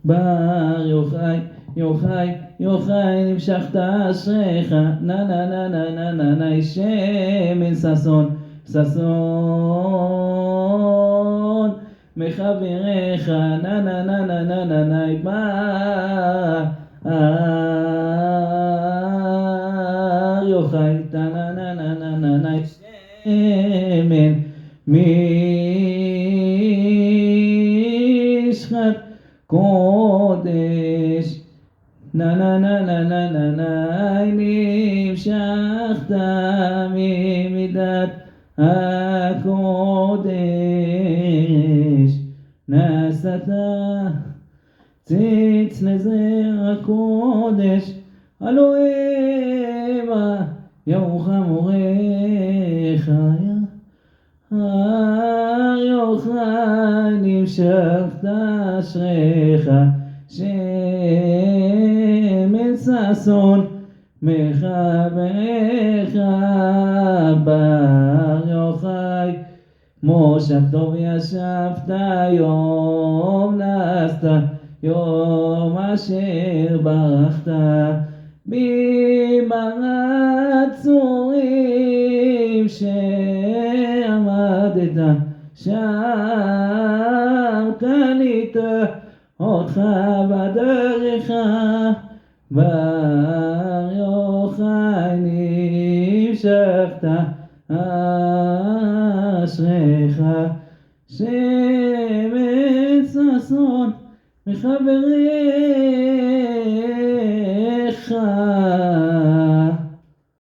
בר יוחאי, יוחאי, יוחאי נמשכת אשריך, נה נה נה נה נה נה נה שמן ששון, ששון מחבריך, נה נה נה נה נה נה נה בר יוחאי, נה נה נה נה נה נה נה שמן משחת קודש, נה נה נה נה נה נה נה נמשכת ממידת הקודש, נשאת ציץ לזרע הקודש, הלא המה ירוחם אורך, הר יוחאי נמשכת אשריך, שמן ששון מחבריך, בר יוחאי מושב טוב ישבת, יום נסת, יום אשר ברכת, במערת צורים שעמדת, שם קנית אותך בדרך, בר יוחאי נמשכת אשריך, שמן ששון מחבריך.